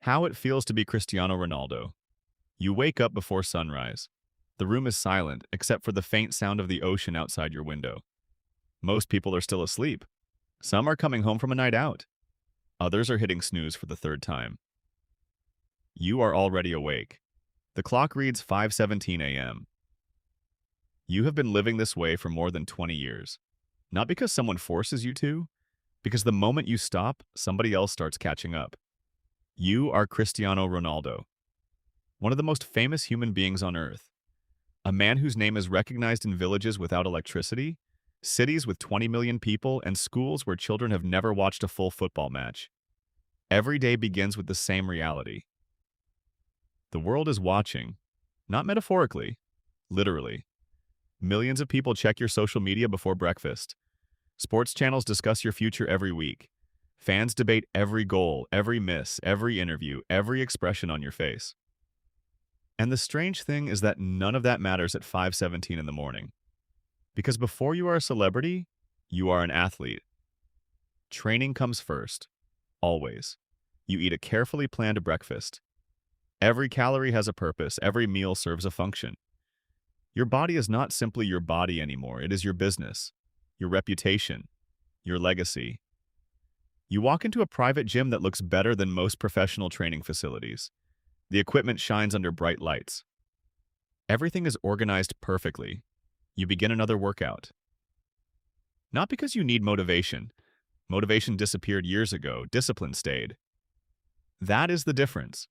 How it feels to be Cristiano Ronaldo. You wake up before sunrise. The room is silent, except for the faint sound of the ocean outside your window. Most people are still asleep. Some are coming home from a night out. Others are hitting snooze for the third time. You are already awake. The clock reads 5:17 a.m. You have been living this way for more than 20 years. Not because someone forces you to, because the moment you stop, somebody else starts catching up. You are Cristiano Ronaldo, one of the most famous human beings on Earth. A man whose name is recognized in villages without electricity, cities with 20 million people, and schools where children have never watched a full football match. Every day begins with the same reality. The world is watching, not metaphorically, literally. Millions of people check your social media before breakfast. Sports channels discuss your future every week. Fans debate every goal, every miss, every interview, every expression on your face. And the strange thing is that none of that matters at 5:17 in the morning. Because before you are a celebrity, you are an athlete. Training comes first, always. You eat a carefully planned breakfast. Every calorie has a purpose, every meal serves a function. Your body is not simply your body anymore, it is your business, your reputation, your legacy. You walk into a private gym that looks better than most professional training facilities. The equipment shines under bright lights. Everything is organized perfectly. You begin another workout. Not because you need motivation. Motivation disappeared years ago, discipline stayed. That is the difference.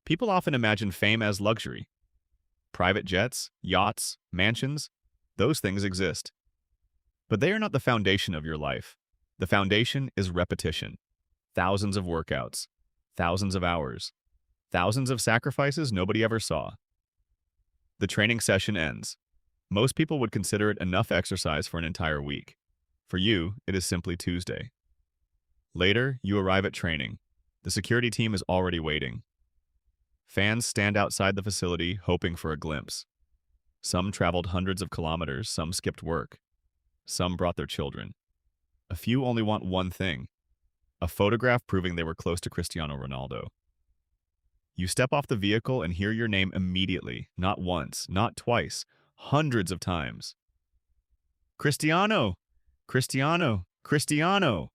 People often imagine fame as luxury. Private jets, yachts, mansions, those things exist. But they are not the foundation of your life. The foundation is repetition. Thousands of workouts, thousands of hours, thousands of sacrifices nobody ever saw. The training session ends. Most people would consider it enough exercise for an entire week. For you, it is simply Tuesday. Later, you arrive at training. The security team is already waiting. Fans stand outside the facility hoping for a glimpse. Some traveled hundreds of kilometers, some skipped work. Some brought their children. A few only want one thing, a photograph proving they were close to Cristiano Ronaldo. You step off the vehicle and hear your name immediately, not once, not twice, hundreds of times. Cristiano! Cristiano! Cristiano!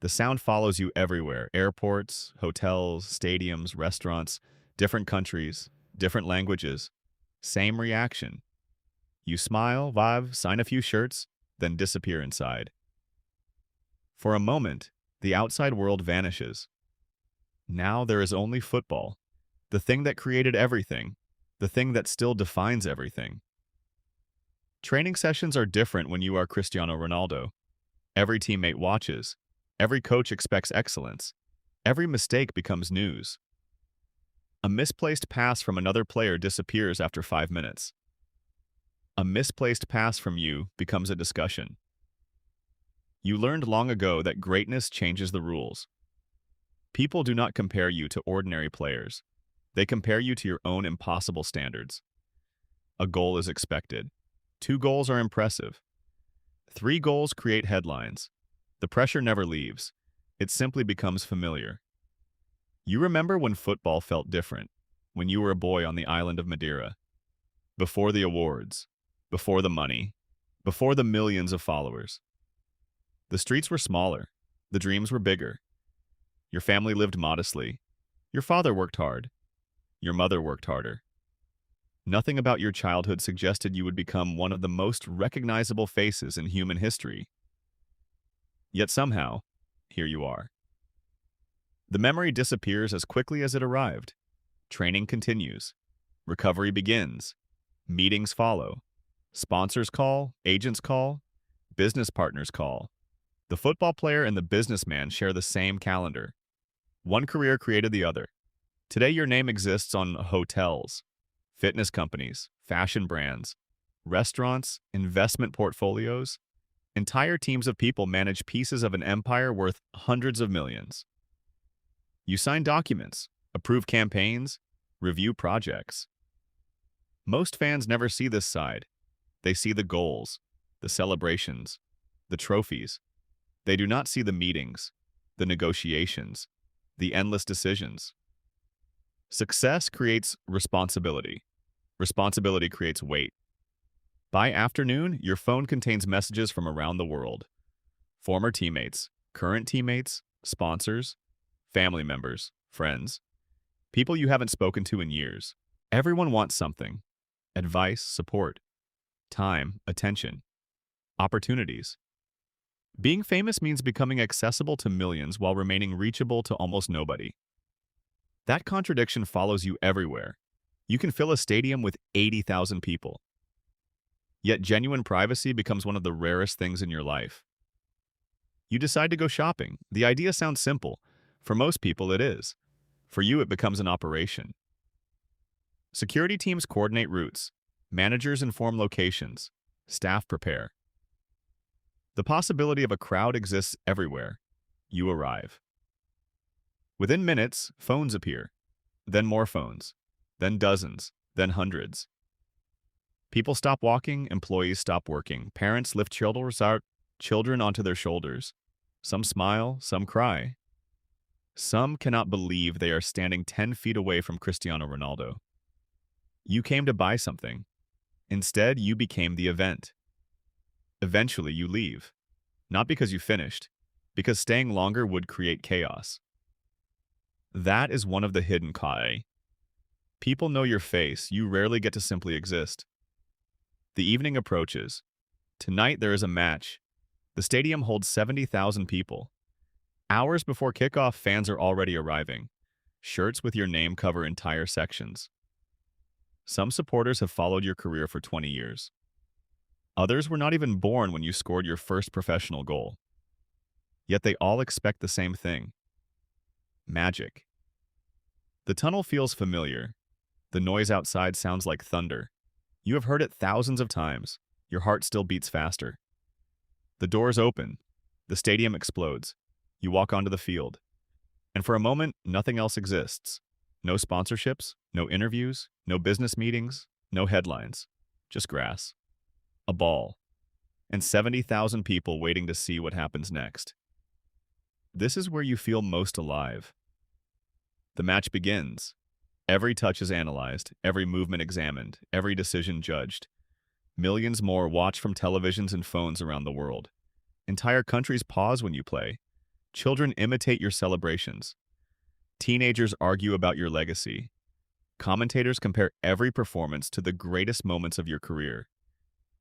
The sound follows you everywhere, airports, hotels, stadiums, restaurants, different countries, different languages. Same reaction. You smile, vibe, sign a few shirts, then disappear inside. For a moment, the outside world vanishes. Now there is only football, the thing that created everything, the thing that still defines everything. Training sessions are different when you are Cristiano Ronaldo. Every teammate watches. Every coach expects excellence. Every mistake becomes news. A misplaced pass from another player disappears after 5 minutes. A misplaced pass from you becomes a discussion. You learned long ago that greatness changes the rules. People do not compare you to ordinary players. They compare you to your own impossible standards. A goal is expected. 2 goals are impressive. 3 goals create headlines. The pressure never leaves. It simply becomes familiar. You remember when football felt different, when you were a boy on the island of Madeira. Before the awards, before the money, before the millions of followers. The streets were smaller. The dreams were bigger. Your family lived modestly. Your father worked hard. Your mother worked harder. Nothing about your childhood suggested you would become one of the most recognizable faces in human history. Yet somehow, here you are. The memory disappears as quickly as it arrived. Training continues. Recovery begins. Meetings follow. Sponsors call, agents call, business partners call. The football player and the businessman share the same calendar. One career created the other. Today your name exists on hotels, fitness companies, fashion brands, restaurants, investment portfolios. Entire teams of people manage pieces of an empire worth hundreds of millions. You sign documents, approve campaigns, review projects. Most fans never see this side. They see the goals, the celebrations, the trophies. They do not see the meetings, the negotiations, the endless decisions. Success creates responsibility. Responsibility creates weight. By afternoon, your phone contains messages from around the world. Former teammates, current teammates, sponsors, family members, friends, people you haven't spoken to in years. Everyone wants something: advice, support, time, attention, opportunities. Being famous means becoming accessible to millions while remaining reachable to almost nobody. That contradiction follows you everywhere. You can fill a stadium with 80,000 people. Yet genuine privacy becomes one of the rarest things in your life. You decide to go shopping. The idea sounds simple. For most people, it is. For you, it becomes an operation. Security teams coordinate routes. Managers inform locations. Staff prepare. The possibility of a crowd exists everywhere. You arrive. Within minutes, phones appear. Then more phones. Then dozens. Then hundreds. People stop walking, employees stop working, parents lift children onto their shoulders. Some smile, some cry. Some cannot believe they are standing 10 feet away from Cristiano Ronaldo. You came to buy something. Instead, you became the event. Eventually, you leave. Not because you finished, because staying longer would create chaos. That is one of the hidden kai. People know your face, you rarely get to simply exist. The evening approaches. Tonight there is a match. The stadium holds 70,000 people. Hours before kickoff, fans are already arriving. Shirts with your name cover entire sections. Some supporters have followed your career for 20 years. Others were not even born when you scored your first professional goal. Yet they all expect the same thing: magic. The tunnel feels familiar. The noise outside sounds like thunder. You have heard it thousands of times. Your heart still beats faster. The doors open. The stadium explodes. You walk onto the field. And for a moment, nothing else exists. No sponsorships, no interviews, no business meetings, no headlines. Just grass. A ball. And 70,000 people waiting to see what happens next. This is where you feel most alive. The match begins. Every touch is analyzed, every movement examined, every decision judged. Millions more watch from televisions and phones around the world. Entire countries pause when you play. Children imitate your celebrations. Teenagers argue about your legacy. Commentators compare every performance to the greatest moments of your career.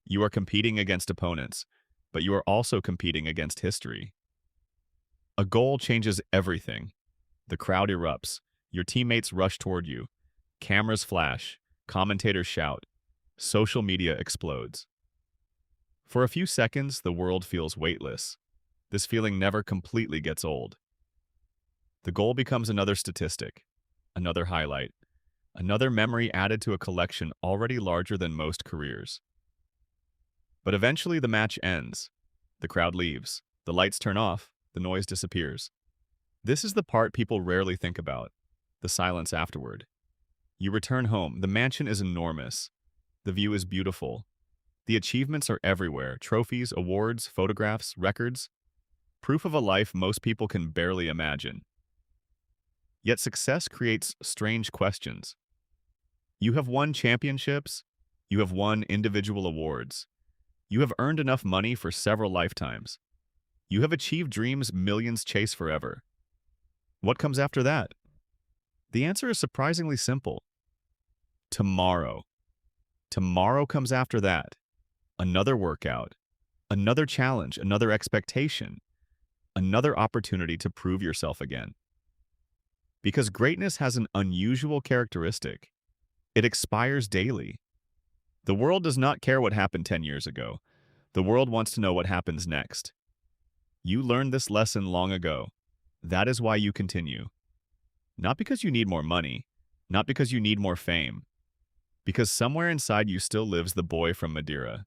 You are competing against opponents, but you are also competing against history. A goal changes everything. The crowd erupts. Your teammates rush toward you. Cameras flash. Commentators shout. Social media explodes. For a few seconds, the world feels weightless. This feeling never completely gets old. The goal becomes another statistic, another highlight, another memory added to a collection already larger than most careers. But eventually the match ends. The crowd leaves. The lights turn off. The noise disappears. This is the part people rarely think about: the silence afterward. You return home. The mansion is enormous. The view is beautiful. The achievements are everywhere: trophies, awards, photographs, records. Proof of a life most people can barely imagine. Yet success creates strange questions. You have won championships. You have won individual awards. You have earned enough money for several lifetimes. You have achieved dreams millions chase forever. What comes after that? The answer is surprisingly simple. Tomorrow. Tomorrow comes after that. Another workout. Another challenge. Another expectation. Another opportunity to prove yourself again. Because greatness has an unusual characteristic. It expires daily. The world does not care what happened 10 years ago. The world wants to know what happens next. You learned this lesson long ago. That is why you continue. Not because you need more money, not because you need more fame, because somewhere inside you still lives the boy from Madeira.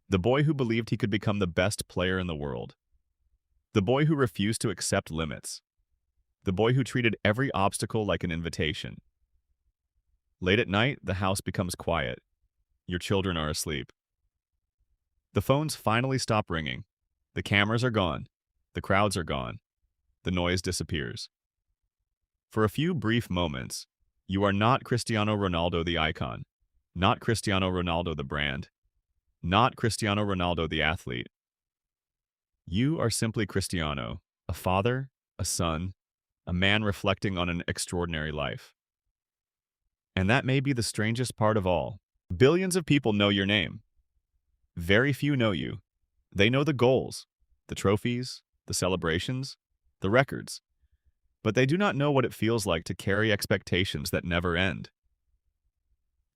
The boy who believed he could become the best player in the world. The boy who refused to accept limits. The boy who treated every obstacle like an invitation. Late at night, the house becomes quiet. Your children are asleep. The phones finally stop ringing. The cameras are gone. The crowds are gone. The noise disappears. For a few brief moments, you are not Cristiano Ronaldo the icon, not Cristiano Ronaldo the brand, not Cristiano Ronaldo the athlete. You are simply Cristiano, a father, a son, a man reflecting on an extraordinary life. And that may be the strangest part of all. Billions of people know your name. Very few know you. They know the goals, the trophies, the celebrations, the records. But they do not know what it feels like to carry expectations that never end.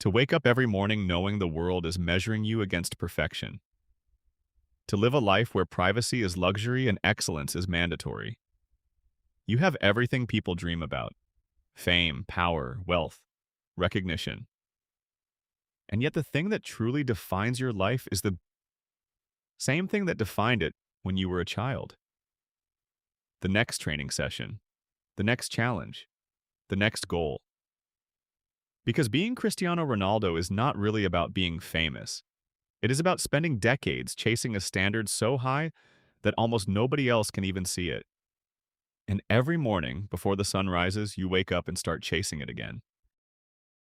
To wake up every morning knowing the world is measuring you against perfection. To live a life where privacy is luxury and excellence is mandatory. You have everything people dream about: fame, power, wealth, recognition. And yet the thing that truly defines your life is the same thing that defined it when you were a child. The next training session, the next challenge, the next goal. Because being Cristiano Ronaldo is not really about being famous. It is about spending decades chasing a standard so high that almost nobody else can even see it. And every morning before the sun rises, you wake up and start chasing it again.